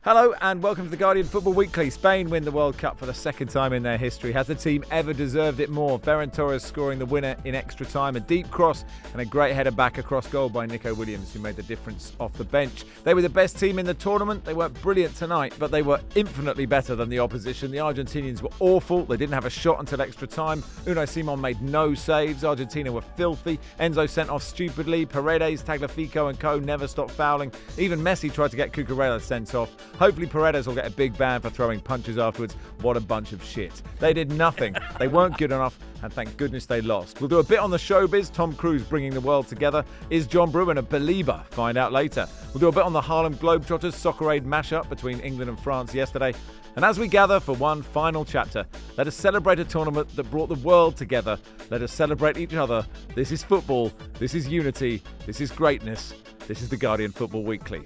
Hello and welcome to the Guardian Football Weekly. Spain win the World Cup for the second time in their history. Has the team ever deserved it more? Ferran Torres scoring the winner in extra time, a deep cross and a great header back across goal by Nico Williams, who made the difference off the bench. They were the best team in the tournament. They weren't brilliant tonight, but they were infinitely better than the opposition. The Argentinians were awful. They didn't have a shot until extra time. Unai Simon made no saves. Argentina were filthy. Enzo sent off stupidly. Paredes, Tagliafico and co never stopped fouling. Even Messi tried to get Cucurella sent off. Hopefully Paredes will get a big ban for throwing punches afterwards. What a bunch of shit. They did nothing. They weren't good enough, and thank goodness they lost. We'll do a bit on the showbiz. Tom Cruise bringing the world together. Is John Brewin a believer? Find out later. We'll do a bit on the Harlem Globetrotters Socceraid mashup between England and France yesterday. And as we gather for one final chapter, let us celebrate a tournament that brought the world together. Let us celebrate each other. This is football. This is unity. This is greatness. This is the Guardian Football Weekly.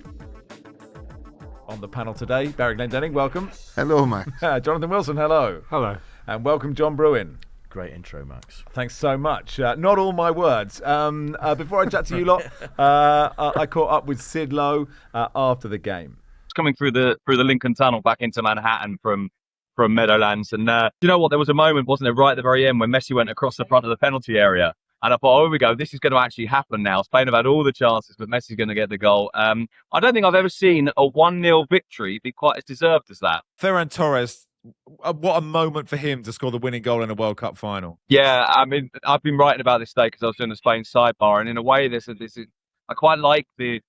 On the panel today, Barry Glendenning, welcome. Hello, Max. Jonathan Wilson, hello. Hello. And welcome, John Brewin. Great intro, Max. Thanks so much. Not all my words. Before I chat to you lot, I caught up with Sid Lowe after the game. Coming through the Lincoln Tunnel back into Manhattan from Meadowlands, and you know what? There was a moment, wasn't there, right at the very end when Messi went across the front of the penalty area. And I thought, oh, here we go. This is going to actually happen now. Spain have had all the chances, but Messi's going to get the goal. I don't think I've ever seen a 1-0 victory be quite as deserved as that. Ferran Torres, what a moment for him to score the winning goal in a World Cup final. Yeah, I mean, I've been writing about this day because I was doing the Spain sidebar, and in a way, I quite like the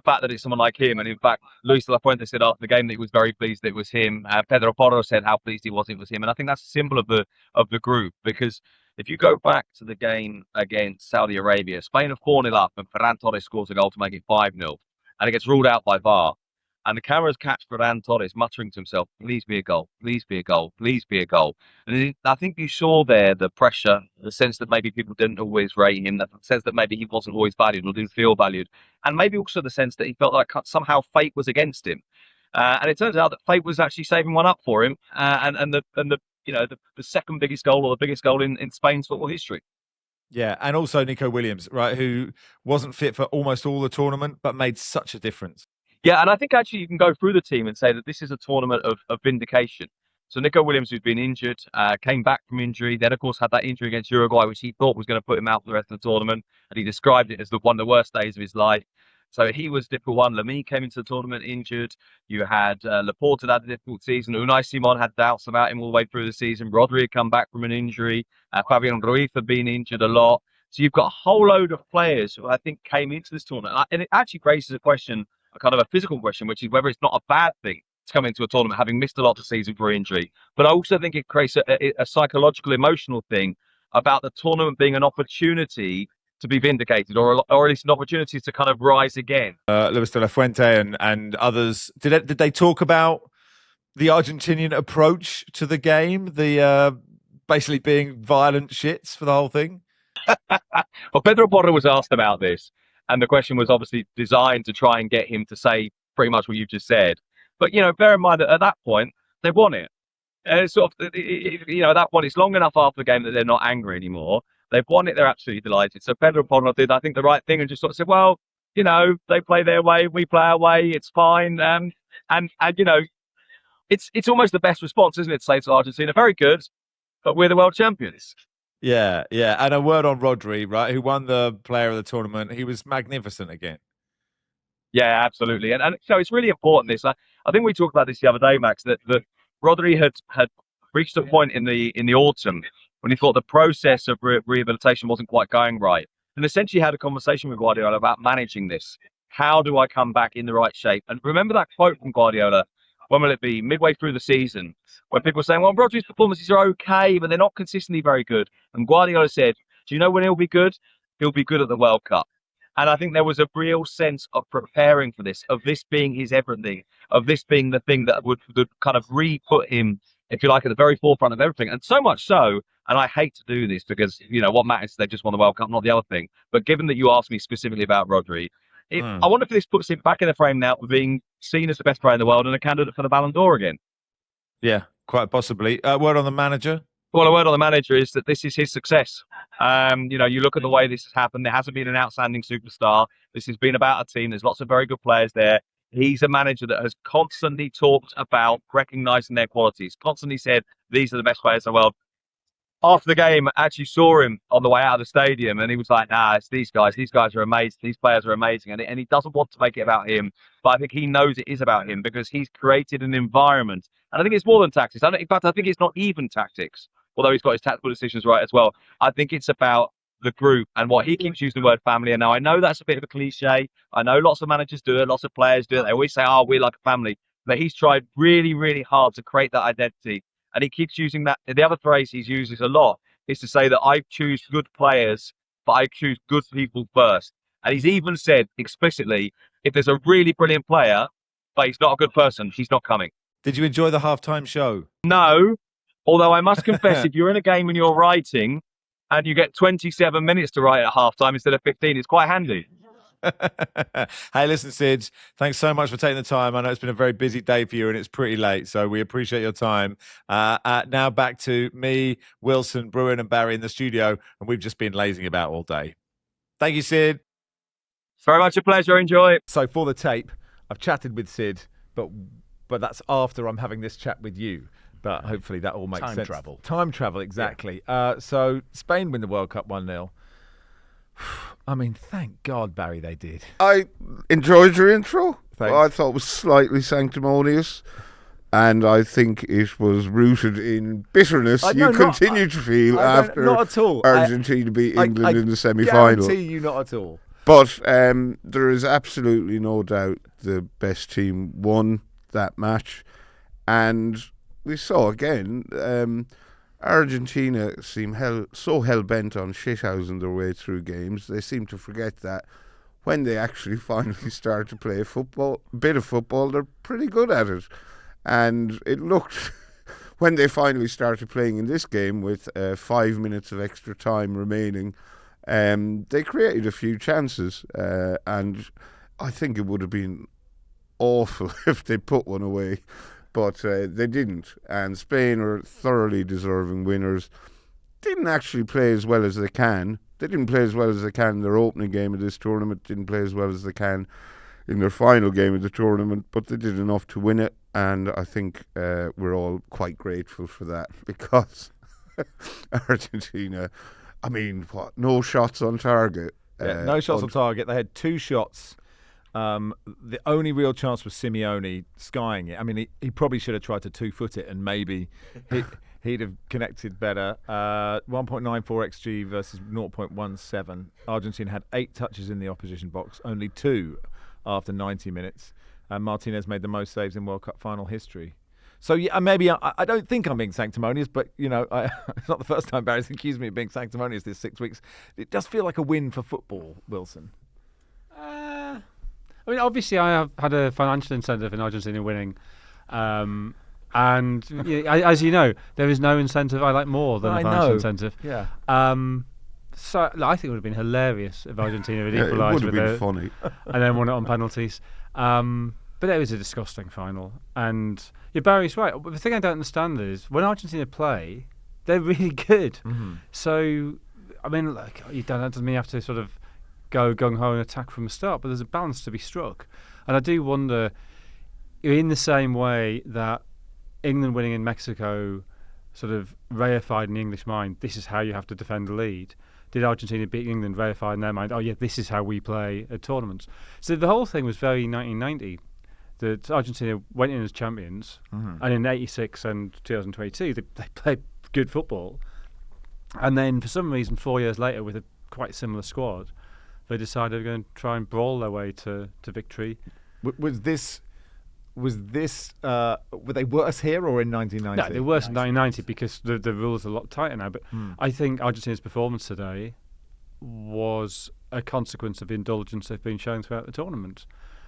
fact that it's someone like him. And in fact, Luis de la Fuente said after the game that he was very pleased that it was him. Pedro Porro said how pleased he was it was him. And I think that's a symbol of the group, because if you go back to the game against Saudi Arabia, Spain are 4-0 up and Ferran Torres scores a goal to make it 5-0. And it gets ruled out by VAR. And the cameras catch Ferran Torres muttering to himself, please be a goal, please be a goal, please be a goal. And I think you saw there the pressure, the sense that maybe people didn't always rate him, the sense that maybe he wasn't always valued or didn't feel valued. And maybe also the sense that he felt like somehow fate was against him. And it turns out that fate was actually saving one up for him. And the second biggest goal, or the biggest goal in Spain's football history. Yeah, and also Nico Williams, right, who wasn't fit for almost all the tournament, but made such a difference. Yeah, and I think actually you can go through the team and say that this is a tournament of vindication. So Nico Williams, who's been injured, came back from injury, then of course had that injury against Uruguay, which he thought was going to put him out for the rest of the tournament, and he described it as one of the worst days of his life. So he was a difficult one. Lamy came into the tournament injured. You had Laporte had a difficult season. Unai Simon had doubts about him all the way through the season. Rodri had come back from an injury. Fabian Ruiz had been injured a lot. So you've got a whole load of players who I think came into this tournament. And it actually raises a question, a kind of a physical question, which is whether it's not a bad thing to come into a tournament having missed a lot of the season for injury. But I also think it creates a psychological, emotional thing about the tournament being an opportunity to be vindicated, or at least an opportunity to kind of rise again. Luis de la Fuente and others, did they talk about the Argentinian approach to the game, the basically being violent shits for the whole thing? Well, Pedro Porro was asked about this, and the question was obviously designed to try and get him to say pretty much what you've just said. But, bear in mind that at that point, they won it. And it's at that point, it's long enough after the game that they're not angry anymore. They've won it. They're absolutely delighted. So Pedro Porro did, I think, the right thing and just sort of said, well, they play their way, we play our way. It's fine. And it's almost the best response, isn't it, to say to Argentina, very good, but we're the world champions. Yeah. And a word on Rodri, right, who won the player of the tournament. He was magnificent again. Yeah, absolutely. And so it's really important, this. I think we talked about this the other day, Max, that Rodri had reached a point in the autumn when he thought the process of rehabilitation wasn't quite going right. And essentially had a conversation with Guardiola about managing this. How do I come back in the right shape? And remember that quote from Guardiola, when will it be? Midway through the season, when people were saying, well, Rodri's performances are okay, but they're not consistently very good. And Guardiola said, do you know when he'll be good? He'll be good at the World Cup. And I think there was a real sense of preparing for this, of this being his everything, of this being the thing that would kind of re-put him, if you like, at the very forefront of everything. And so much so, and I hate to do this because, what matters is they've just won the World Cup, not the other thing. But given that you asked me specifically about Rodri, I wonder if this puts him back in the frame now of being seen as the best player in the world and a candidate for the Ballon d'Or again. Yeah, quite possibly. Word on the manager? Well, a word on the manager is that this is his success. You look at the way this has happened. There hasn't been an outstanding superstar. This has been about a team. There's lots of very good players there. he's a manager that has constantly talked about recognising their qualities, constantly said, these are the best players in the world. After the game, I actually saw him on the way out of the stadium, and he was like, "Nah, it's these guys. These guys are amazing. These players are amazing." And he doesn't want to make it about him, but I think he knows it is about him because he's created an environment. And I think it's more than tactics. In fact, I think it's not even tactics, although he's got his tactical decisions right as well. I think it's about the group and what he keeps using the word family. And now I know that's a bit of a cliche. I know lots of managers do it, lots of players do it. They always say, "Oh, we're like a family," but he's tried really, really hard to create that identity. And he keeps using that. The other phrase he's uses a lot is to say that I choose good players, but I choose good people first. And he's even said explicitly, if there's a really brilliant player, but he's not a good person, he's not coming. Did you enjoy the halftime show? No, although I must confess, if you're in a game and you're writing and you get 27 minutes to write at halftime instead of 15, it's quite handy. Hey, listen, Sid, thanks so much for taking the time. I know it's been a very busy day for you and it's pretty late, so we appreciate your time. Now back to me, Wilson, Brewin and Barry in the studio, and we've just been lazing about all day. Thank you, Sid. Very much a pleasure. Enjoy it. So for the tape, I've chatted with Sid, but that's after I'm having this chat with you. But hopefully that all makes sense. Time travel, exactly. Yeah. So Spain win the World Cup 1-0. I mean, thank God, Barry, they did. I enjoyed your intro. Thanks. I thought it was slightly sanctimonious, and I think it was rooted in bitterness you continue to feel after not at all. Argentina beat England in the semi-final. I guarantee you not at all. But there is absolutely no doubt the best team won that match. And we saw again... Argentina seem so hell-bent on shithousing their way through games. They seem to forget that when they actually finally start to play a bit of football, they're pretty good at it. And it looked, when they finally started playing in this game with 5 minutes of extra time remaining, they created a few chances. And I think it would have been awful if they put one away. But they didn't, and Spain are thoroughly deserving winners. Didn't actually play as well as they can. They didn't play as well as they can in their opening game of this tournament, didn't play as well as they can in their final game of the tournament, but they did enough to win it, and I think we're all quite grateful for that, because Argentina, I mean, no shots on target. No shots on target. They had 2 shots. The only real chance was Simeone skying it. I mean, he probably should have tried to 2-foot it, and maybe he'd have connected better. 1.94 XG versus 0.17. Argentina had 8 touches in the opposition box, only 2 after 90 minutes. And Martinez made the most saves in World Cup final history. So yeah, maybe I don't think I'm being sanctimonious, but you know, it's not the first time Barry's accused me of being sanctimonious this 6 weeks. It does feel like a win for football, Wilson. I mean, obviously, I have had a financial incentive in Argentina winning. And as you know, there is no incentive I like more than a financial incentive. Yeah. So I think it would have been hilarious if Argentina had equalised it would have been funny. and then won it on penalties. But it was a disgusting final. And Barry's right. But the thing I don't understand is when Argentina play, they're really good. Mm-hmm. So, I mean, like, that doesn't mean you have to sort of go gung-ho and attack from the start, but there's a balance to be struck. And I do wonder, in the same way that England winning in Mexico sort of reified in the English mind, this is how you have to defend the lead, did Argentina beat England reify in their mind, oh yeah, this is how we play at tournaments. So the whole thing was very 1990. That Argentina went in as champions, and in 86 and 2022, they played good football. And then for some reason, 4 years later, with a quite similar squad, they decided they were going to try and brawl their way to victory. Was this? Were they worse here or in 1990? No, they were worse in 1990 because the rules are a lot tighter now. But I think Argentina's performance today was a consequence of the indulgence they've been showing throughout the tournament.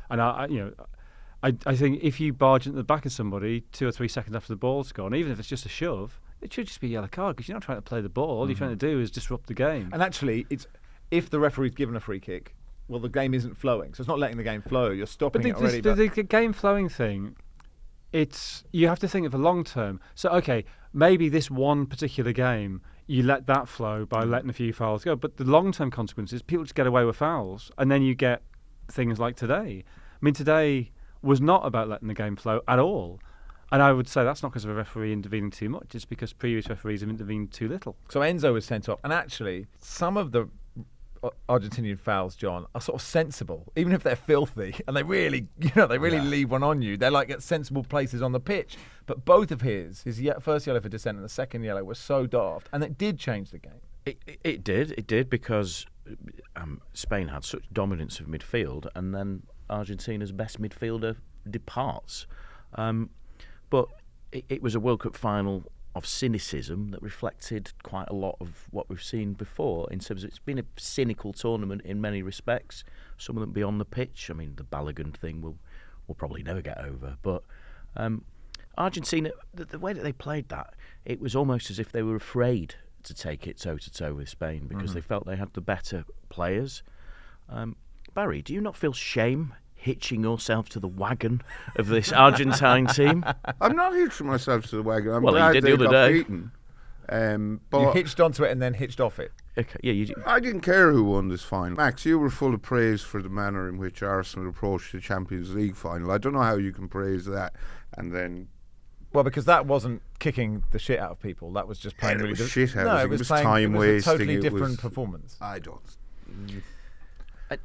And I think if you barge into the back of somebody 2 or 3 seconds after the ball's gone, even if it's just a shove, it should just be a yellow card because you're not trying to play the ball. All you're trying to do is disrupt the game. And actually, it's if the referee's given a free kick, well, the game isn't flowing. So it's not letting the game flow. You're stopping it already. But the game flowing thing, you have to think of the long term. So, okay, maybe this one particular game, you let that flow by letting a few fouls go. But the long-term consequences, people just get away with fouls. And then you get things like today. I mean, today, was not about letting the game flow at all. And I would say that's not because of a referee intervening too much, it's because previous referees have intervened too little. So Enzo was sent off, and actually some of the Argentinian fouls, John, are sort of sensible, even if they're filthy, and they really leave one on you. They're like at sensible places on the pitch. But both of his first yellow for dissent and the second yellow were so daft, and it did change the game. It did because Spain had such dominance of midfield, and then Argentina's best midfielder departs. But it was a World Cup final of cynicism that reflected quite a lot of what we've seen before in terms of it's been a cynical tournament in many respects, some of them beyond the pitch. I mean, the Balogun thing will probably never get over. But Argentina, the way that they played that, it was almost as if they were afraid to take it toe-to-toe with Spain because they felt they had the better players. Barry, do you not feel shame hitching yourself to the wagon of this Argentine team? I'm not hitching myself to the wagon. I'm Well, glad you did they the other got day. beaten. But You hitched onto it and then hitched off it. Okay, yeah, I didn't care who won this final. Max, you were full of praise for the manner in which Arsenal approached the Champions League final. I don't know how you can praise that and then... Well, because that wasn't kicking the shit out of people. That was just playing it really was shit out. No, It it was was playing. time It was a wasting. totally It different was- performance. I don't.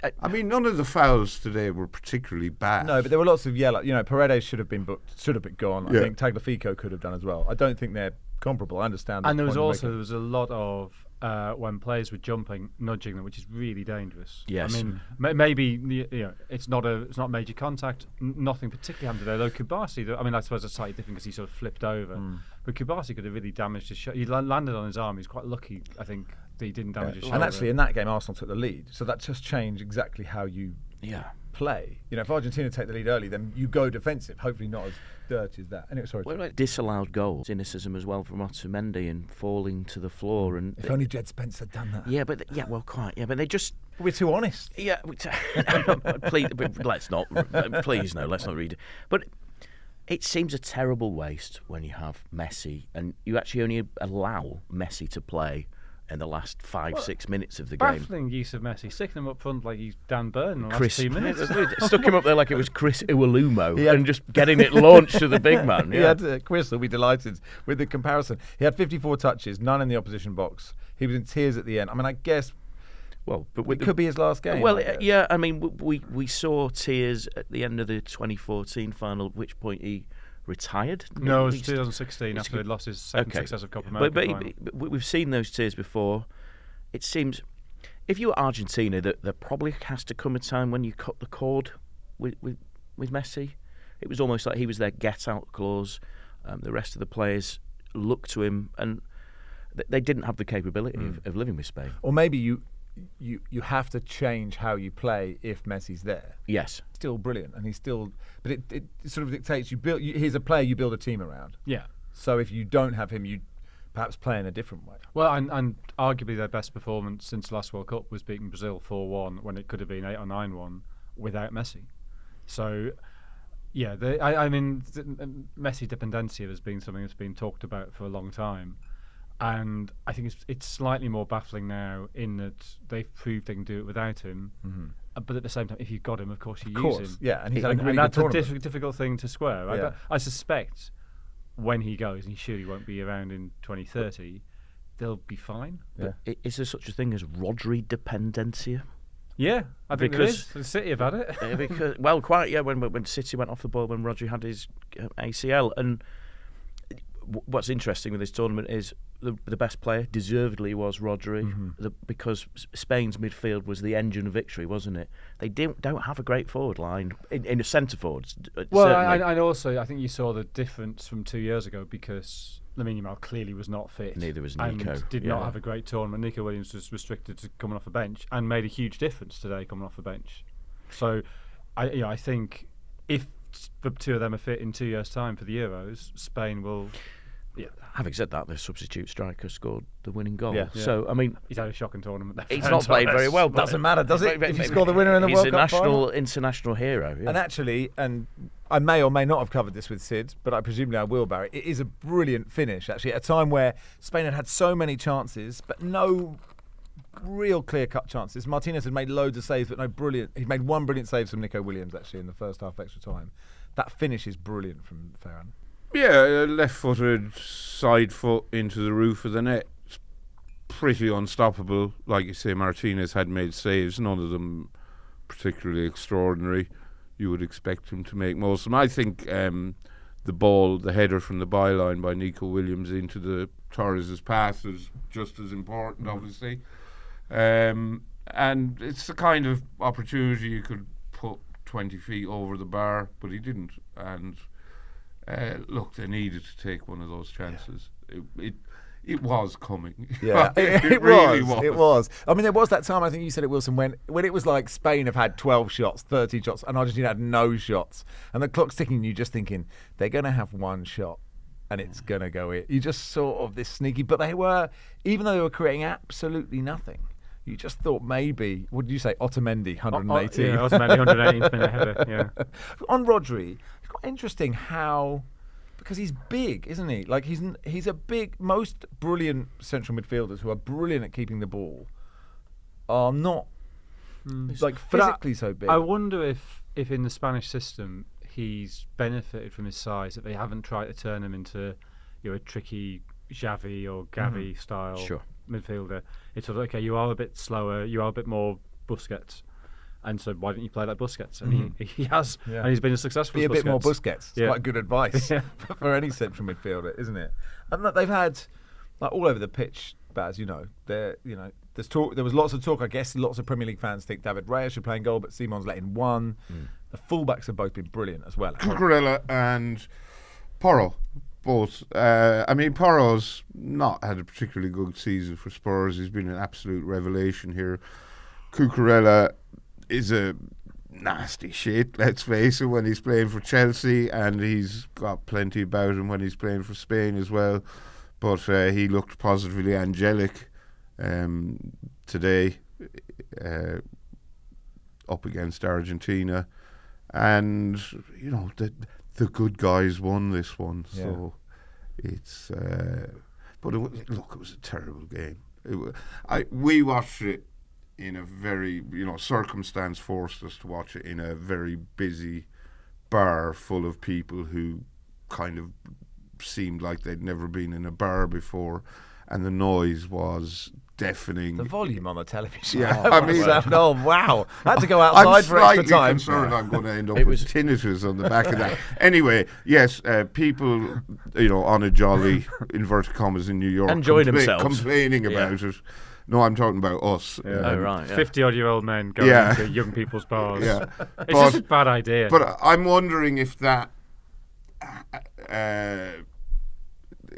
I I mean, none of the fouls today were particularly bad. No, but there were lots of yellow. You know, Paredes should have been booked. Should have been gone. Yeah. I think Tagliafico could have done as well. I don't think they're comparable. I understand. And the there was point you're also making. a lot of when players were jumping, nudging them, which is really dangerous. Yes. I mean, maybe it's not major contact, nothing particularly happened today. Though Kubasi, I mean, I suppose it's slightly different because he sort of flipped over, but Kubasi could have really damaged his shoulder. He landed on his arm. He's quite lucky, I think, that he didn't damage his shoulder. And actually, in that game, Arsenal took the lead, so that just changed exactly how you play. You know, if Argentina take the lead early, then you go defensive. Hopefully, not as dirty as that. Anyway, sorry. What about disallowed goals? Cynicism as well from Otamendi and falling to the floor. And If only Jed Spence had done that. yeah, but but they just We're too honest. yeah. Please, let's not. Please, no, let's not read it. But it seems a terrible waste when you have Messi and you actually only allow Messi to play in the last 5-6 minutes of the game. Baffling use of Messi, sticking him up front like he's Dan Burn in the last Chris 2 minutes. stuck him up there like it was Chris Iwelumo and just getting it launched to the big man. He Yeah. had Chris will be delighted with the comparison. He had 54 touches, none in the opposition box. He was in tears at the end. I mean, I guess Well, but it could be his last game. Well, I guess. yeah. I mean, we saw tears at the end of the 2014 final, at which point he retired. No, it was He's- 2016 after he lost his second successive Copa America final. But we've seen those tears before. It seems, if you're Argentina, there probably has to come a time when you cut the cord with Messi. It was almost like he was their get-out clause. The rest of the players looked to him, and they didn't have the capability of living with Spain. Or maybe you have to change how you play if Messi's there. Yes. Still brilliant, and he's still. But it sort of dictates he's a player you build a team around. Yeah. So if you don't have him, you perhaps play in a different way. Well, and arguably their best performance since the last World Cup was beating Brazil 4-1 when it could have been 8 or 9-1 without Messi. So, yeah, I mean, Messi dependencia has been something that's been talked about for a long time. And I think it's slightly more baffling now in that they've proved they can do it without him. But at the same time, if you've got him, of course you use him. Yeah, and he's had a And really that's good a tournament. difficult thing to square. Yeah. I suspect when he goes, and he surely won't be around in 2030, they'll be fine. Yeah. Is there such a thing as Rodri dependencia? Yeah, I think Because- there is. The City have had it. Because, well, quite, yeah, when City went off the ball when Rodri had his ACL. And what's interesting with this tournament is the best player, deservedly, was Rodri, because Spain's midfield was the engine of victory, wasn't it? They don't have a great forward line in the centre forwards. Well, certainly. and also, I think you saw the difference from 2 years ago because Lamine Yamal clearly was not fit. Neither was and Nico. did not have a great tournament. Nico Williams was restricted to coming off the bench and made a huge difference today coming off the bench. So, I think if the two of them are fit in 2 years' time for the Euros, Spain will. Yeah, Having said that, the substitute striker scored the winning goal. Yeah. So, I mean, he's had a shocking tournament. he's not played very well. But Doesn't matter, does it? If you score the winner in the he's World a Cup final? international hero. Yeah. And actually, and I may or may not have covered this with Sid, but I presumably I will, Barry. It is a brilliant finish, actually, at a time where Spain had had so many chances, but no real clear-cut chances. Martinez had made loads of saves, but he made one brilliant save from Nico Williams, actually, in the first half extra time. That finish is brilliant from Ferran. Yeah, left-footed side foot into the roof of the net. It's pretty unstoppable. Like you say, Martinez had made saves, none of them particularly extraordinary. You would expect him to make most of them. I think the header from the byline by Nico Williams into the Torres' pass is just as important, obviously. And it's the kind of opportunity you could put 20 feet over the bar, but he didn't. And look, they needed to take one of those chances. Yeah. It was coming. Yeah, it really was. It was. I mean, there was that time, I think you said it, Wilson, when it was like Spain have had 12 shots, 13 shots, and Argentina had no shots. And the clock's ticking, and you're just thinking, they're going to have one shot, and it's going to go in. You just sort of this sneaky, but they were, even though they were creating absolutely nothing, you just thought maybe, what did you say, Otamendi, 118? Yeah, Otamendi, 118th minute header, yeah. On Rodri, it's quite interesting how... Because he's big, isn't he? Like he's a big. Most brilliant central midfielders who are brilliant at keeping the ball are not like physically so big. I wonder if in the Spanish system he's benefited from his size, that they haven't tried to turn him into a tricky Xavi or Gavi style midfielder. It's sort of okay. You are a bit slower. You are a bit more Busquets. And so why don't you play like Busquets? And he has, and he's been a successful. Be a Busquets. bit more Busquets. It's quite good advice for any central midfielder, isn't it? And they've had like all over the pitch, but as you know, there's talk. There was lots of talk. I guess lots of Premier League fans think David Raya should play in goal, but Simon's let in one. The fullbacks have both been brilliant as well. Cucurella and Porro, both. I mean, Porro's not had a particularly good season for Spurs. He's been an absolute revelation here. Cucurella is a nasty shit, let's face it, when he's playing for Chelsea, and he's got plenty about him when he's playing for Spain as well. But he looked positively angelic today up against Argentina, and the good guys won this one. So it's but it was a terrible game. We watched it in a very, circumstance forced us to watch it in a very busy bar full of people who kind of seemed like they'd never been in a bar before, and the noise was deafening. The volume on the television. Yeah, I mean, wow! I had to go outside for extra time. I'm concerned I'm going to end up with tinnitus on the back of that. Anyway, yes, people, on a jolly inverted commas in New York, enjoying themselves, complaining about it. No, I'm talking about us. Yeah. Right. 50-odd-year-old men going into young people's bars. Yeah. It's just a bad idea. But I'm wondering if that...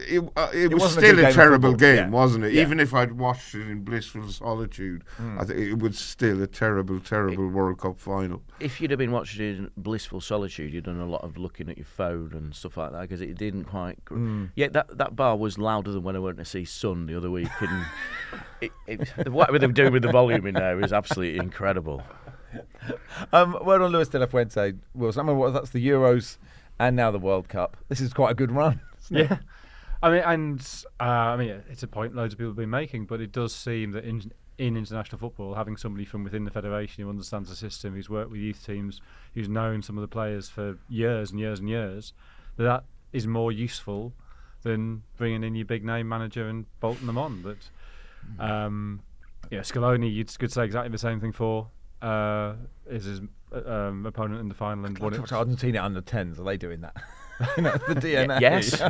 It was still a terrible game, wasn't it? Yeah. Even if I'd watched it in blissful solitude, I think it was still a terrible, terrible World Cup final. If you'd have been watching it in blissful solitude, you'd done a lot of looking at your phone and stuff like that, because it didn't quite... Yeah, that bar was louder than when I went to see Sun the other week, and what they're doing with the volume in there is absolutely incredible. Well done, Luis de la Fuente. Wilson, that's the Euros and now the World Cup. This is quite a good run, isn't it? I mean, it's a point loads of people have been making, but it does seem that in international football, having somebody from within the federation who understands the system, who's worked with youth teams, who's known some of the players for years and years and years, that is more useful than bringing in your big name manager and bolting them on. But Scaloni, you could say exactly the same thing for is his opponent in the final. And won it. Argentina under 10s, are they doing that? The DNA. Yes.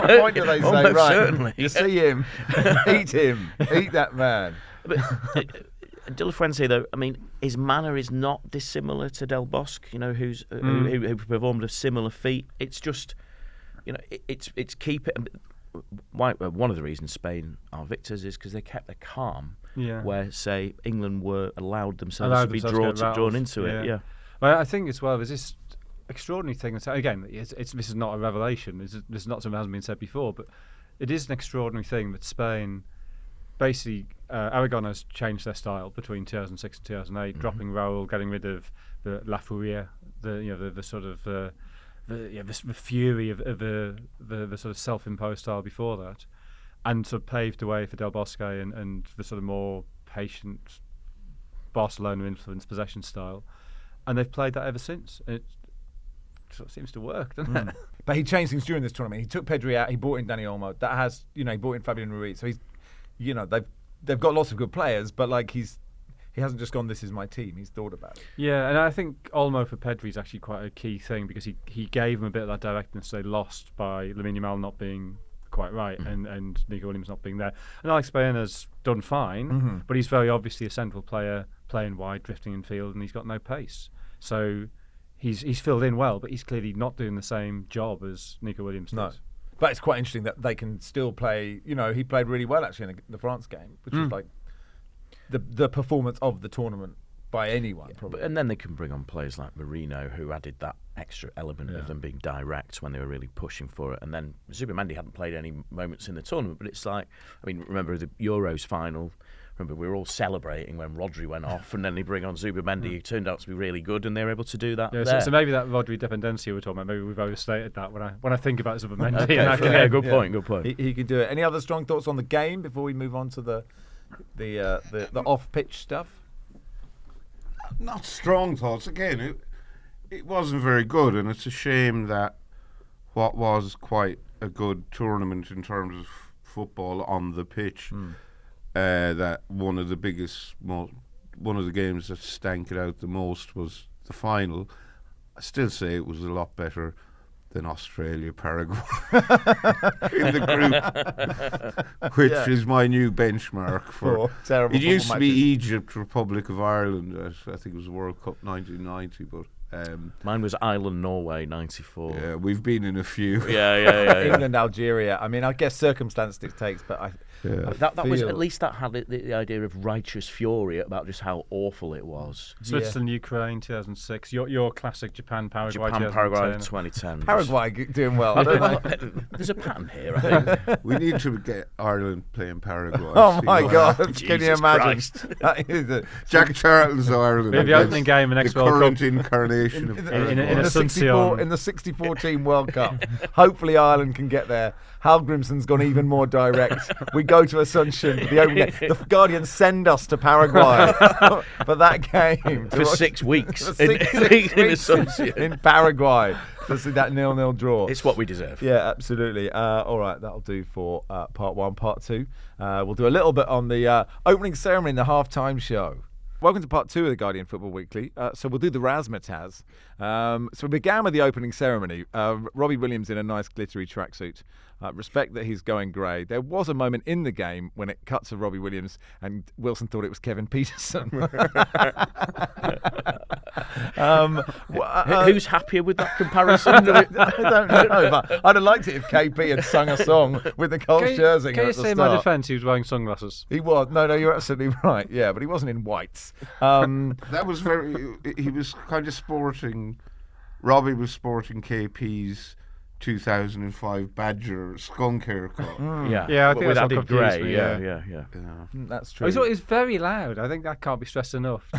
What point do they say? Almost right, certainly. You see him, eat that man. But De La Fuente, though, I mean, his manner is not dissimilar to Del Bosque, who performed a similar feat. It's just, it's keep it. One of the reasons Spain are victors is because they kept their calm. Yeah. Where, say, England were allowed themselves to be drawn into it. Yeah. Well, I think as well there's this extraordinary thing. Again, this is not a revelation. This is not something that hasn't been said before, but it is an extraordinary thing that Spain, basically, Aragon has changed their style between 2006 and 2008, dropping Raúl, getting rid of the La Furia, the sort of the fury of the sort of self-imposed style before that, and sort of paved the way for Del Bosque and the sort of more patient Barcelona influenced possession style, and they've played that ever since. And it sort of seems to work, doesn't it? But he changed things during this tournament. He took Pedri out. He brought in Dani Olmo. That has, he brought in Fabian Ruiz. So he's, they've got lots of good players, but like he hasn't just gone, this is my team. He's thought about it. Yeah, and I think Olmo for Pedri is actually quite a key thing because he gave him a bit of that directness they lost by Lamine Yamal not being quite right and Nico Williams not being there. And Alex Baena's done fine, but he's very obviously a central player playing wide, drifting in field, and he's got no pace. So he's filled in well, but he's clearly not doing the same job as Nico Williams does. But it's quite interesting that they can still play. He played really well actually in the France game, which was like the performance of the tournament by anyone. Probably. And then they can bring on players like Marino, who added that extra element of them being direct when they were really pushing for it. And then Zubimendi hadn't played any moments in the tournament, but it's like, remember the Euros final. Remember, we were all celebrating when Rodri went off, and then they bring on Zubimendi, who turned out to be really good, and they were able to do that. Yeah, so maybe that Rodri dependency we're talking about, maybe we've overstated that when I think about Zubimendi. Okay, good point. He can do it. Any other strong thoughts on the game before we move on to the off-pitch stuff? Not strong thoughts. Again, it wasn't very good, and it's a shame that what was quite a good tournament in terms of football on the pitch. That one of the games that stank it out the most was the final. I still say it was a lot better than Australia, Paraguay in the group, which is my new benchmark for terrible. It used to be Egypt, Republic of Ireland. I think it was World Cup 1990, but. Mine was Ireland, Norway, 94. Yeah, we've been in a few. Yeah. England, Algeria. I guess circumstance dictates, but that was at least that had the idea of righteous fury about just how awful it was. Switzerland, Ukraine, 2006. Your classic Japan, Paraguay, Paraguay, 2010. Paraguay doing well. There's a pattern here, I think. We need to get Ireland playing Paraguay. Oh my God! Can you imagine? Jack Charlton's Ireland. Maybe the opening game in next World Cup. Current incarnation of in the 64 team World Cup. Hopefully Ireland can get there. Hal Grimson's gone even more direct. We go to Asuncion for the opening game. The Guardian send us to Paraguay for that game. For 6 weeks. For six weeks in Paraguay. To see that 0-0 draw. It's what we deserve. Yeah, absolutely. All right, that'll do for part one. Part two, we'll do a little bit on the opening ceremony in the halftime show. Welcome to part two of the Guardian Football Weekly. So we'll do the razzmatazz. So we began with the opening ceremony. Robbie Williams in a nice glittery tracksuit. Respect that he's going grey. There was a moment in the game when it cut to Robbie Williams and Wilson thought it was Kevin Peterson. Who's happier with that comparison? I don't know, but I'd have liked it if KP had sung a song with Nicole Scherzinger. Can you say in my defence he was wearing sunglasses? He was. No, you're absolutely right. Yeah, but he wasn't in whites. That was he was kind of sporting. Robbie was sporting KP's 2005 Badger skunk haircut. Yeah, I think with that's added what grey. confused me. Yeah. That's true. It's very loud. I think that can't be stressed enough.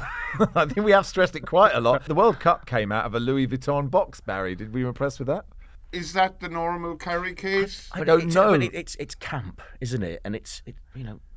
I think we have stressed it quite a lot. The World Cup came out of a Louis Vuitton box, Barry. Were you impressed with that? Is that the normal carry case? I don't know. It's camp, isn't it? And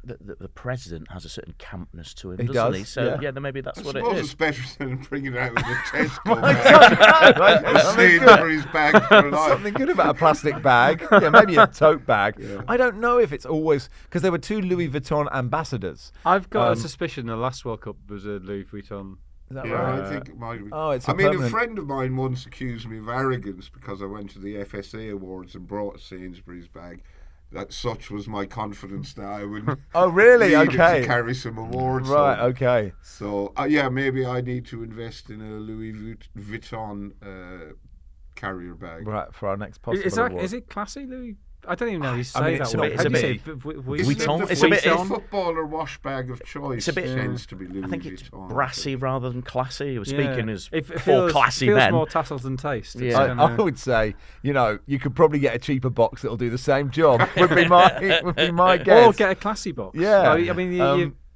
the president has a certain campness to him, He doesn't he? does, So yeah. then maybe that's what it suppose is. it's better than bringing it out with a Tesco bag. Saving for his bag for life. Something good about a plastic bag. Yeah, maybe a tote bag. Yeah. I don't know if it's always because there were two Louis Vuitton ambassadors. I've got a suspicion the last World Cup was a Louis Vuitton. Is that Yeah, right? I think it might be. Oh, it's a permanent. friend of mine once accused me of arrogance because I went to the FSA Awards and brought a Sainsbury's bag. That such was my confidence that I would. Oh, really? needed Okay. To carry some awards. Right. home. Okay. So yeah, maybe I need to invest in a Louis Vuitton carrier bag. Right for our next possible award. Is it classy, Louis? I don't even know how you say I mean, that it's a word. bit- How do you it's a say bit- Vuitton. It's It's a bit- the footballer wash bag of choice. It's a bit. Tends to be Louis I think it's Vuitton. brassy rather than classy. He was speaking as It four feels, classy feels men. more tassels than taste. It's Yeah. kinda- I would say, you could probably get a cheaper box that'll do the same job. Would be my guess. Or get a classy box. Yeah. I mean,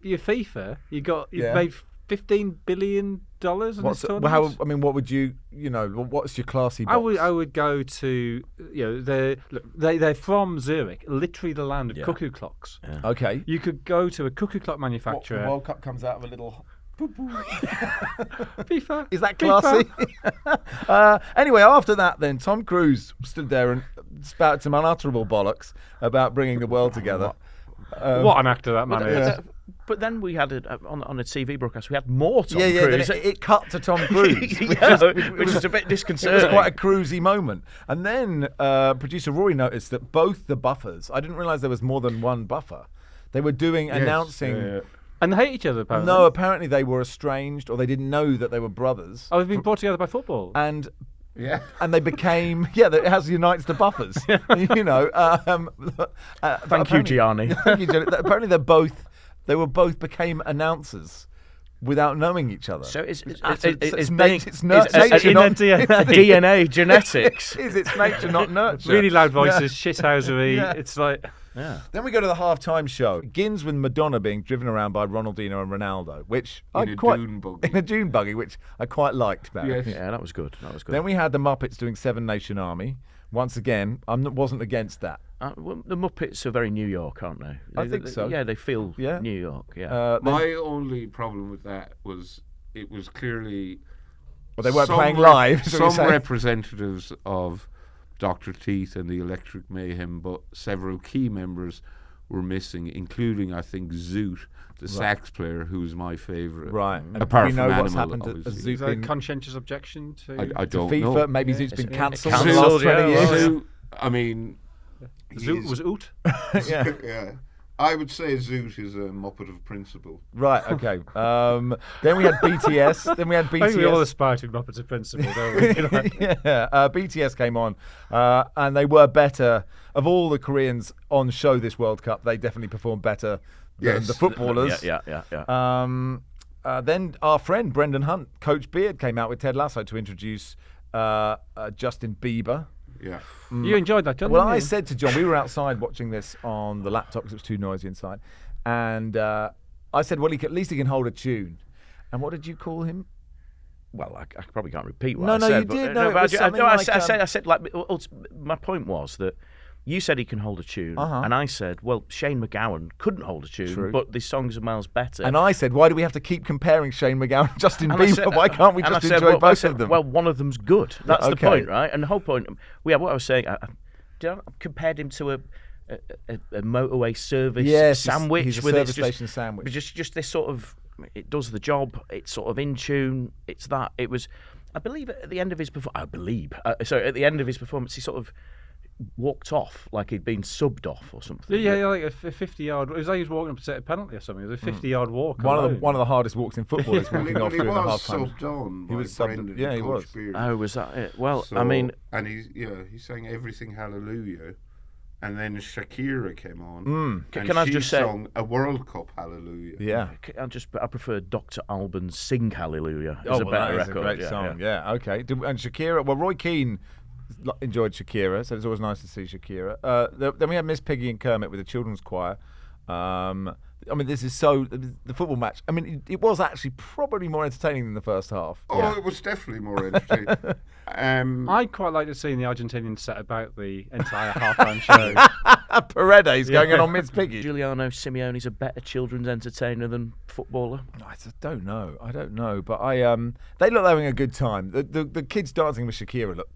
your FIFA, you Yeah. made $15 billion on this tournament. What would you what's your classy box? I would go to, they're from Zurich, literally the land of cuckoo clocks. Yeah. Okay. You could go to a cuckoo clock The manufacturer. World Cup comes out of a little. FIFA. Is that classy? Anyway, after that, then Tom Cruise stood there and spouted some unutterable bollocks about bringing the world together. What an actor that man is. But then we had on a TV broadcast, we had more Tom Then Cruise. it cut to Tom Cruise, which is a bit It disconcerting. was quite a cruisy moment. And then producer Rory noticed that both the buffers, I didn't realise there was more than one buffer. They were announcing. And they hate each other, apparently. No, apparently they were estranged, or they didn't know that they were brothers. Oh, they've been brought together by football. And Yeah. and they became it has unites the buffers. Thank you, Gianni. Thank you, Gianni. Apparently they became announcers without knowing each other. So it's it's nature, not DNA. DNA genetics. It's nature, not nurture. Really loud voices, shithousery. Yeah. It's like... Yeah. Then we go to the halftime show. It begins with Madonna being driven around by Ronaldinho and Ronaldo, which In a dune buggy, which I quite liked. Barry. Yes. Yeah, that was good. Then we had the Muppets doing Seven Nation Army. Once again, wasn't against that. Well, the Muppets are very New York, aren't they? I think so. Yeah, they feel Yeah. New York. Yeah. My only problem with that was it was clearly. Well, they weren't some playing live. is what you're Some saying. representatives of Dr. Teeth and the Electric Mayhem, but several key members were missing, including, I think, Zoot, the sax player, who's my favourite. Right. And Apart we know from what's Animal, happened to obviously. Is that a conscientious objection to... I to don't FIFA. know. Maybe Yeah, Zoot's been it's cancelled for the cancelled, last 20 yeah, years. well, Zoot, I mean, Zoot he's- was Oot. Yeah. yeah. I would say Zoot is a Muppet of principle. Right. Okay. Then we had BTS. Then we had I think we all BTS. aspire to Muppets of Principle, don't we? BTS came on, and they were better. Of all the Koreans on show this World Cup, they definitely performed better than Yes. the footballers. Yeah. Then our friend Brendan Hunt, Coach Beard, came out with Ted Lasso to introduce Justin Bieber. Yeah. You enjoyed that, didn't Well, you? I said to John, we were outside watching this on the laptop because it was too noisy inside, and I said, well, at least he can hold a tune. And what did you call him? Well, I probably can't repeat what No, I no, said. you but, did. No, it but was something I like, said my point was that you said he can hold a tune, and I said, well, Shane McGowan couldn't hold a tune, True. but the songs are miles better. And I said, why do we have to keep comparing Shane McGowan and Justin And I Bieber? said- Why can't we and I just said, enjoy well, both of them? Well, one of them's good. That's Okay. the point, right? And the whole point, what I was saying, I compared him to a motorway service Yes, sandwich he's a with service it's station sandwich. Just this sort of, it does the job. It's sort of in tune. It's that. It was, I believe, at the end of his performance. At the end of his performance, he sort of walked off like he'd been subbed off or something. Yeah, like a 50-yard... It was like he was walking up to set a penalty or something. It was a 50-yard walk. One alone. of the hardest walks in football is Well, walking off he during the was half-time. subbed on by He was subbed- Brendan yeah, and he Coach was. Beard. Oh, was that it? Well, So- I mean, and he's saying everything hallelujah, and then Shakira came on. and Can I she just say- sung a World Cup hallelujah. Yeah. I prefer Dr. Alban's "Sing Hallelujah" as Oh, a well, better that is record. a great song. Yeah, okay. And Shakira, well, Roy Keane enjoyed Shakira, so it's always nice to see Shakira. Then we had Miss Piggy and Kermit with the children's choir. I mean, this is the football match. I mean, it was actually probably more entertaining than the first half. Oh, it was definitely more entertaining. I'd quite like to see the Argentinians set about the entire half-time show. Paredes going on Miss Piggy. Giuliano Simeone's a better children's entertainer than footballer. I just don't know. But they look having a good time. The kids dancing with Shakira look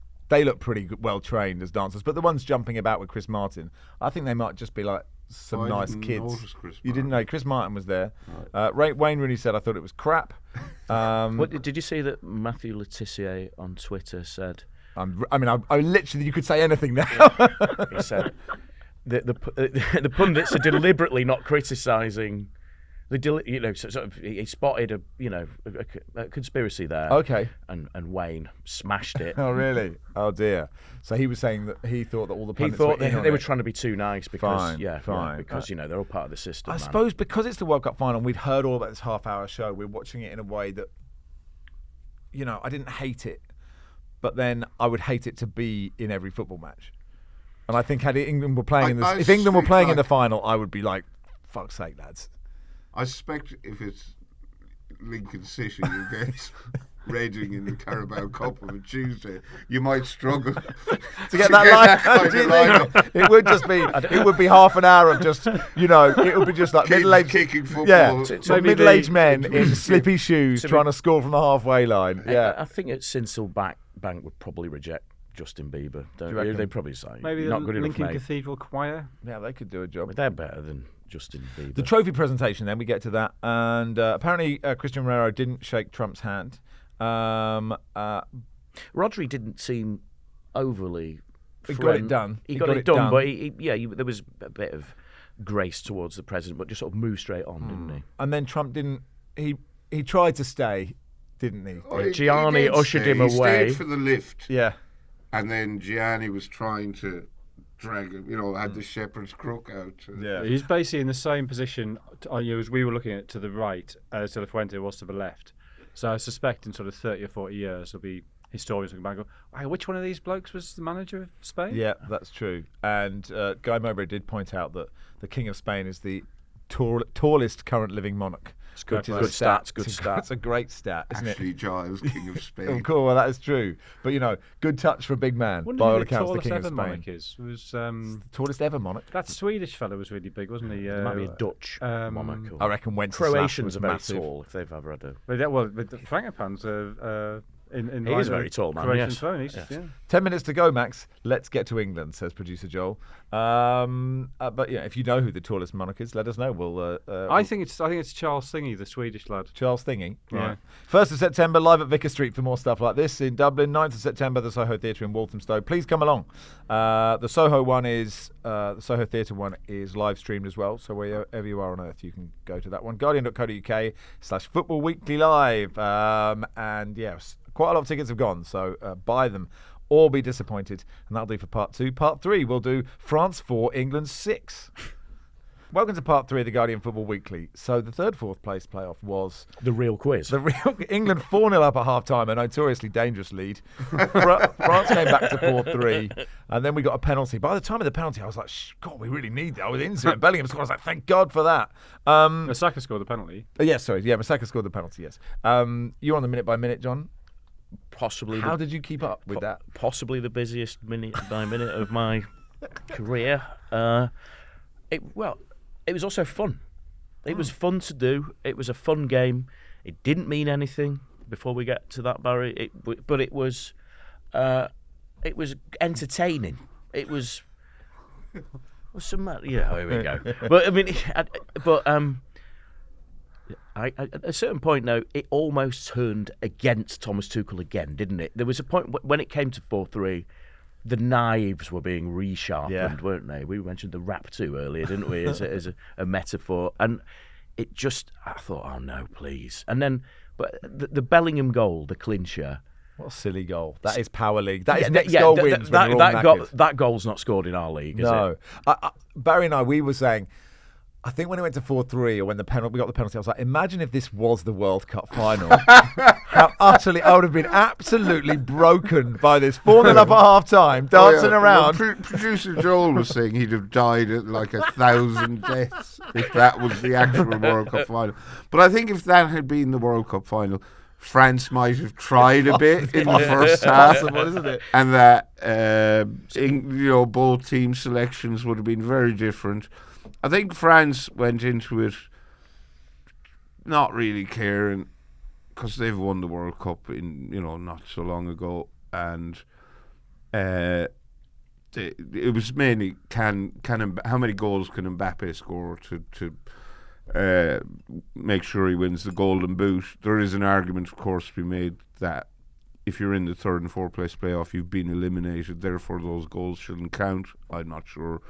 pretty good, well trained as dancers. But the ones jumping about with Chris Martin, I think they might just be like some I nice didn't kids. notice Chris You didn't Martin. know Chris Martin was there. Wayne Rooney said, "I thought it was crap." What, did you see that Matthew Letitia on Twitter said? I literally, you could say anything now. He said the pundits are deliberately not criticising. He spotted a conspiracy there. Okay. And Wayne smashed it. Oh, really? Oh, dear. So he was saying that he thought that all the He pundits thought were in on they were it. trying to be too nice because Fine. because they're all part of the system. I man. suppose because it's the World Cup final, we'd heard all about this half-hour show. We're watching it in a way that, I didn't hate it, but then I would hate it to be in every football match. And I think had England were playing if England were playing in the final, I would be like, "Fuck's sake, lads." I suspect if it's Lincoln City against Reading in the Carabao Cup on a Tuesday, you might struggle to get that line. It would just be. It would be half an hour of just, it would be just like middle-aged kicking football. Yeah, so middle-aged men in slippy shoes trying to score from the halfway line. Yeah, I think it's Sincil Bank would probably reject Justin Bieber. They'd probably say maybe not the good enough. Lincoln Cathedral Choir. Yeah, they could do a job. They're better than Justin Bieber. The trophy presentation. Then we get to that, and apparently Christian Romero didn't shake Trump's hand. Rodri didn't seem overly. He got it done. He got it done, but there was a bit of grace towards the president, but just sort of moved straight on, didn't he? And then Trump didn't. He tried to stay, didn't he? Gianni ushered him away. He stayed for the lift. Yeah, and then Gianni was trying to drag him. Had the shepherd's crook out. Yeah, he's basically in the same position as we were looking at to the right as De La Fuente was to the left. So I suspect in sort of 30 or 40 years there'll be historians looking back and go, hey, which one of these blokes was the manager of Spain? Yeah, that's true. And Guy Mowbray did point out that the King of Spain is the tallest current living monarch. It's good. Good stat. It's a great stat, isn't Ashley it? Giles, King of Spain. Of course, well, that is true. But good touch for a big man. Wonder by all who accounts, the tallest King of ever Spain. monarch is. It was The tallest ever monarch. that Swedish fellow was really big, wasn't he? It might be a Dutch monarch. I reckon Wenceslas Croatians was are very massive. tall if they've ever had a. But the Frangipan's in He is a very tall man, Croatian yes. throne. Yes. Yeah. 10 minutes to go, Max. Let's get to England, says producer Joel. But if you know who the tallest monarch is, let us know. We'll. I think it's Charles Thingy, the Swedish lad. Charles Thingy. Yeah. Right. 1st of September, live at Vicar Street for more stuff like this in Dublin. 9th of September, the Soho Theatre in Walthamstow. Please come along. The Soho Theatre one is live streamed as well. So wherever you are on earth, you can go to that one. Guardian.co.uk/Football Weekly Live. And yes, quite a lot of tickets have gone. So buy them or be disappointed. And that'll do for part 2. Part 3, we'll do France 4, England 6. Welcome to part 3 of the Guardian Football Weekly. So the 3rd, 4th place playoff was The real quiz. England 4-0 up at half-time, a notoriously dangerous lead. France came back to 4-3, and then we got a penalty. By the time of the penalty, I was like, God, we really need that. I was into it. Bellingham scored. I was like, thank God for that. Masaka scored the penalty. Masaka scored the penalty, yes. You're on the minute by minute, John. Possibly. How did you keep up with that? Possibly the busiest minute by minute of my career. It was also fun. It was fun to do. It was a fun game. It didn't mean anything before we get to that, Barry. But it was entertaining. It was some. Yeah, here we go. But I mean, at a certain point now, it almost turned against Thomas Tuchel again, didn't it? There was a point when it came to 4-3. The knives were being resharpened, weren't they? We mentioned the rap too earlier, didn't we, as a metaphor? And it just, I thought, oh no, please. And then, but the Bellingham goal, the clincher. What a silly goal. That is Power League. That is next goal wins when we're all knackered. That goal's not scored in our league, is it? No. Barry and I, we were saying, I think when it went to 4-3 or when we got the penalty, I was like, imagine if this was the World Cup final. How utterly, I would have been absolutely broken by this. 4-0 up at half-time, dancing around. Well, producer Joel was saying he'd have died at like 1,000 deaths if that was the actual World Cup final. But I think if that had been the World Cup final, France might have tried a bit in the first half, isn't it? And that both team selections would have been very different. I think France went into it not really caring because they've won the World Cup in not so long ago, and it was mainly how many goals can Mbappe score to make sure he wins the Golden Boot. There is an argument, of course, to be made that if you're in the 3rd and 4th place playoff, you've been eliminated. Therefore, those goals shouldn't count. I'm not sure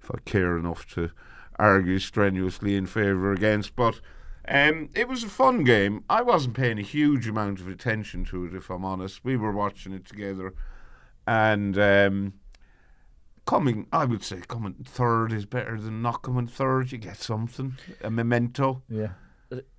if I care enough to argue strenuously in favour against, but it was a fun game. I wasn't paying a huge amount of attention to it, if I'm honest. We were watching it together, and coming third is better than not coming third. You get something, a memento. Yeah.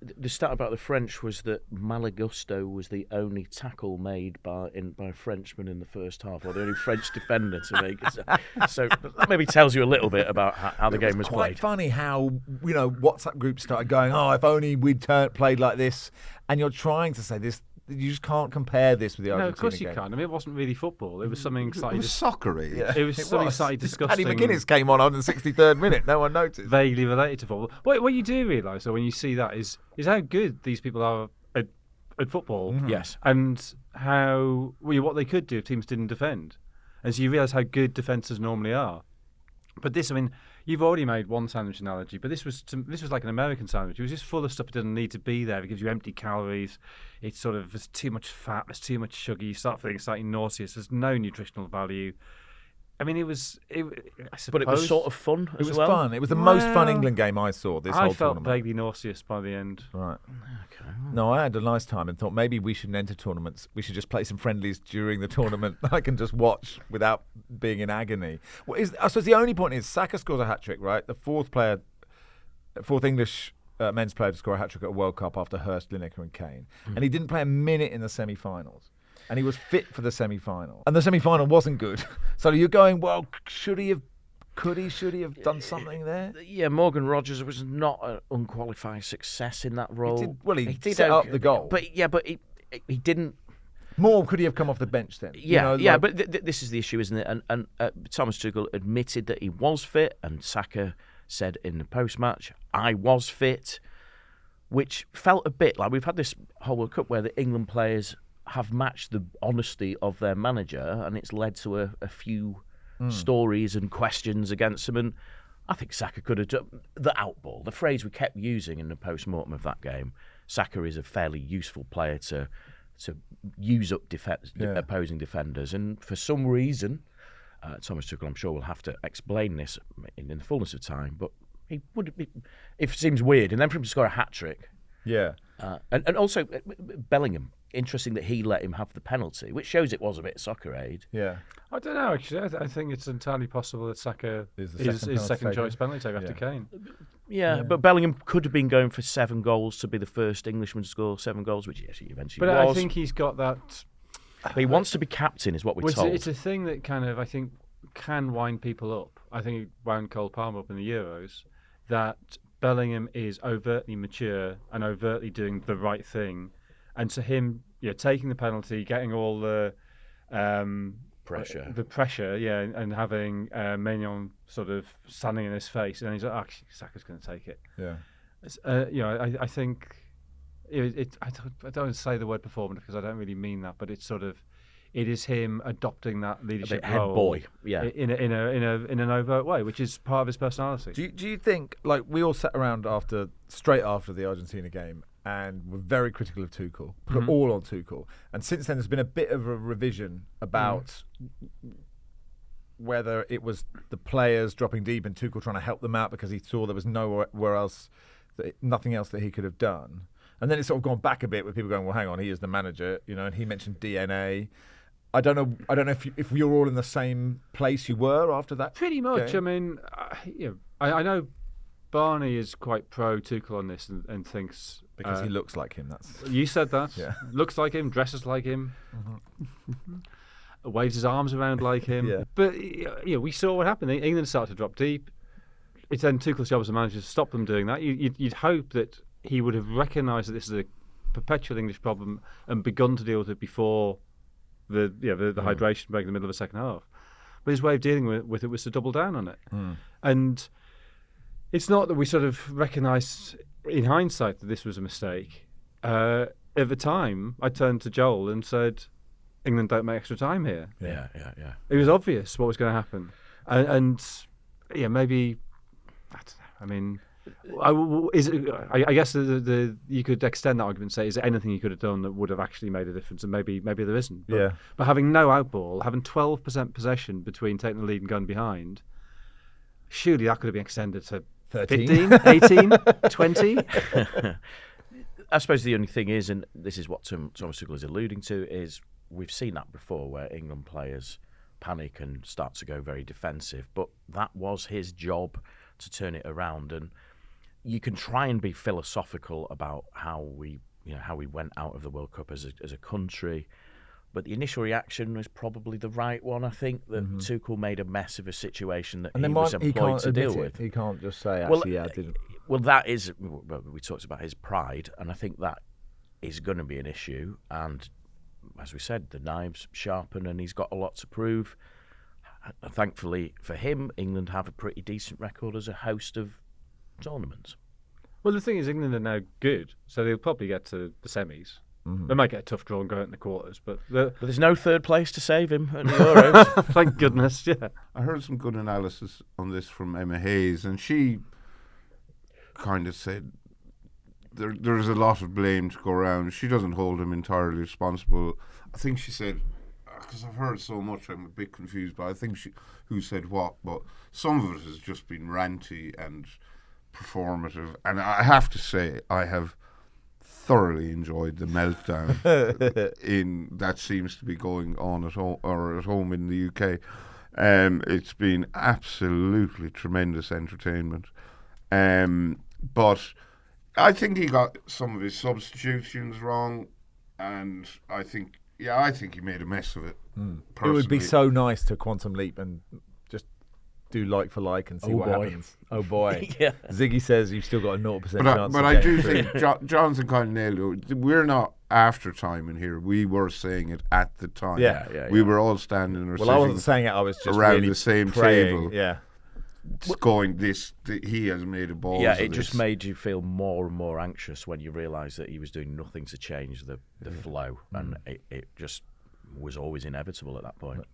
the stat about the French was that Malagusto was the only tackle made by a Frenchman in the first half, or the only French defender to make it. So that maybe tells you a little bit about how the game was quite played. Funny how WhatsApp groups started going, if only we'd played like this, and you're trying to say this. You just can't compare this with the Argentina No, of course you game. can't. I mean, it wasn't really football. It was something slightly. It was Socceraid. Yeah, It was something slightly disgusting. Paddy McGuinness came on the 63rd minute. No one noticed. Vaguely related to football. What you do realise, though, when you see that is how good these people are at football. Mm-hmm. Yes. And what they could do if teams didn't defend. And so you realise how good defences normally are. But this, I mean, you've already made one sandwich analogy, but this was like an American sandwich. It was just full of stuff that doesn't need to be there. It gives you empty calories. It's sort of, there's too much fat, there's too much sugar. You start feeling slightly nauseous. There's no nutritional value. I mean, I suppose, But it was sort of fun as It was well. fun. It was the most fun Well, England game I saw this I whole felt tournament. vaguely nauseous by the end. Right. Okay. No, I had a nice time and thought maybe we shouldn't enter tournaments. We should just play some friendlies during the tournament that I can just watch without being in agony. I suppose the only point is Saka scores a hat-trick, right? The fourth English men's player to score a hat-trick at a World Cup after Hurst, Lineker and Kane. And he didn't play a minute in the semi-finals. And he was fit for the semi-final. And the semi-final wasn't good. So you're going, well, should he have done something there? Yeah, Morgan Rogers was not an unqualified success in that role. He did set up the goal. But he didn't. More, could he have come off the bench then? But this is the issue, isn't it? And Thomas Tuchel admitted that he was fit, and Saka said in the post-match, I was fit, which felt a bit like we've had this whole World Cup where the England players have matched the honesty of their manager, and it's led to a few stories and questions against him. And I think Saka could have done the outball, the phrase we kept using in the post-mortem of that game. Saka is a fairly useful player to use up opposing defenders, and for some reason, Thomas Tuchel, I'm sure, will have to explain this in the fullness of time. But he would be. It seems weird, and then for him to score a hat trick. Yeah. And also Bellingham. Interesting that he let him have the penalty, which shows it was a bit Socceraid. Yeah. I don't know, actually. I think it's entirely possible that Saka Is is second taker. choice penalty taker after Kane. Yeah, but Bellingham could have been going for 7 goals to be the first Englishman to score 7 goals, which he eventually But was. I think he's got that. But he wants to be captain, is what we're Well, told. it's a thing that kind of, I think, can wind people up. I think it wound Cole Palmer up in the Euros, that Bellingham is overtly mature and overtly doing the right thing. And to him, taking the penalty, getting all the pressure. The pressure, and having Maignan sort of standing in his face, and he's like, actually, Saka's going to take it. Yeah. I think I don't want to say the word performance because I don't really mean that, but it's sort of, it is him adopting that leadership head role, boy, in an overt way, which is part of his personality. Do you think, like, we all sat around straight after the Argentina game and were very critical of Tuchel, put it all on Tuchel, and since then there's been a bit of a revision about whether it was the players dropping deep and Tuchel trying to help them out because he saw there was nowhere else, nothing else that he could have done. And then it's sort of gone back a bit with people going, well, hang on, he is the manager, and he mentioned DNA. I don't know if you're all in the same place you were after that. Pretty much. game. I mean, I know Barney is quite pro Tuchel on this and thinks Because he looks like him. That's you said that. Yeah. Looks like him, dresses like him, waves his arms around like him. Yeah. But we saw what happened. England started to drop deep. It's then Tuchel's job as a manager to stop them doing that. You'd hope that he would have recognised that this is a perpetual English problem and begun to deal with it before the hydration break in the middle of the second half. But his way of dealing with it was to double down on it. And it's not that we sort of recognised in hindsight that this was a mistake. At the time, I turned to Joel and said, England don't make extra time here. Yeah. It was obvious what was going to happen. And maybe, I don't know, I mean, I guess you could extend that argument and say, is there anything you could have done that would have actually made a difference? And maybe there isn't. But having no outball, having 12% possession between taking the lead and going behind, surely that could have been extended to 13. 15, 18, 20. I suppose the only thing is, and this is what Thomas Tuchel is alluding to, is we've seen that before where England players panic and start to go very defensive. But that was his job to turn it around. And you can try and be philosophical about how we went out of the World Cup as a country, but the initial reaction was probably the right one. I think that Tuchel made a mess of a situation that he was employed to deal with. He can't just say, actually, I didn't. Well, we talked about his pride, and I think that is going to be an issue. And as we said, the knives sharpen, and he's got a lot to prove. And thankfully for him, England have a pretty decent record as a host of tournaments. Well, the thing is, England are now good, so they'll probably get to the semis. They might get a tough draw and go out in the quarters, but there's no third place to save him at the Euros. Thank goodness, yeah. I heard some good analysis on this from Emma Hayes, and she kind of said there's a lot of blame to go around. She doesn't hold him entirely responsible. I think she said, because I've heard so much, I'm a bit confused, but I think who said what, but some of it has just been ranty and performative, and I have to say I have thoroughly enjoyed the meltdown that seems to be going on at home in the UK. It's been absolutely tremendous entertainment, but I think he got some of his substitutions wrong, and I think he made a mess of it. It would be so nice to quantum leap and just do like for like and see what happens. Oh boy. Yeah. Ziggy says you've still got a 0% chance. But I do think Jonathan kind of nailed it. We're not after time in here. We were saying it at the time. Yeah. We were all standing or Well, I wasn't saying it. I was just around really the same praying. table. Yeah. Going he has made a ball. Yeah, it just made you feel more and more anxious when you realised that he was doing nothing to change the flow, and it just was always inevitable at that point.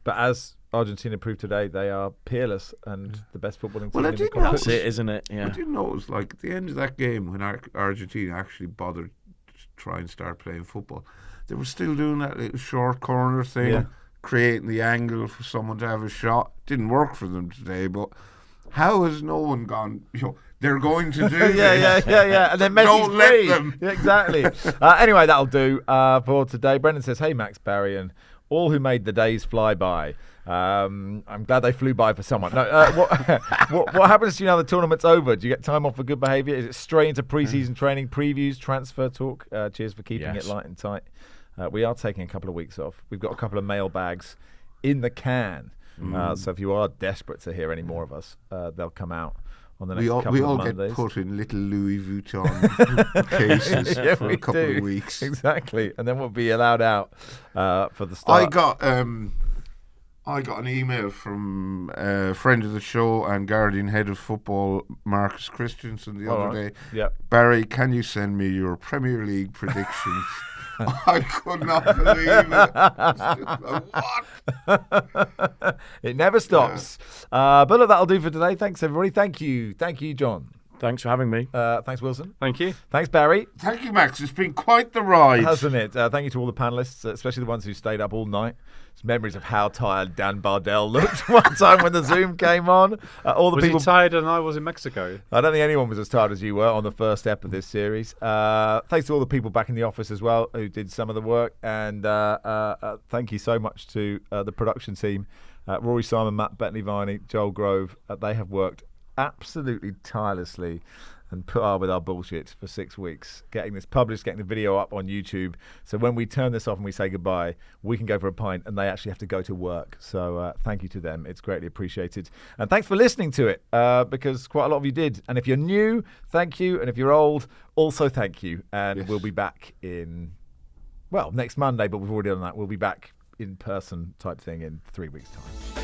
But as Argentina proved today, they are peerless and the best footballing team in the That's competition. it, isn't it? Yeah. I didn't know it was like at the end of that game when Argentina actually bothered to try and start playing football. They were still doing that little short corner thing, creating the angle for someone to have a shot. Didn't work for them today, but how has no one gone, they're going to do this. Yeah. And then Messi's Don't let free. them. Yeah, exactly. Anyway, that'll do for today. Brendan says, hey, Max, Barry, and all who made the days fly by. I'm glad they flew by for someone. No, what happens to you now the tournament's over? Do you get time off for good behaviour? Is it straight into pre-season training, previews, transfer talk? Cheers for keeping it light and tight. We are taking a couple of weeks off. We've got a couple of mailbags in the can. So if you are desperate to hear any more of us, they'll come out on the next couple of Mondays. We all get put in little Louis Vuitton cases for a couple of weeks. Exactly. And then we'll be allowed out for the start. I got an email from a friend of the show and Guardian head of football, Marcus Christensen, the other day. Yep. Barry, can you send me your Premier League predictions? I could not believe it. What? It never stops. But look, that'll do for today. Thanks, everybody. Thank you, John. Thanks for having me. Thanks, Wilson. Thank you. Thanks, Barry. Thank you, Max. It's been quite the ride. Hasn't it? Thank you to all the panellists, especially the ones who stayed up all night. It's memories of how tired Dan Bardell looked one time when the Zoom came on. Was he tired and I was in Mexico? I don't think anyone was as tired as you were on the first step of this series. Thanks to all the people back in the office as well who did some of the work. And thank you so much to the production team. Rory Simon, Matt Bentley-Viney, Joel Grove. They have worked absolutely tirelessly and put up with our bullshit for 6 weeks, getting this published, getting the video up on YouTube. So when we turn this off and we say goodbye, we can go for a pint and they actually have to go to work. So thank you to them. It's greatly appreciated. And thanks for listening to it because quite a lot of you did. And if you're new, thank you. And if you're old, also thank you. And we'll be back next Monday, but we've already done that. We'll be back in person type thing in 3 weeks' time.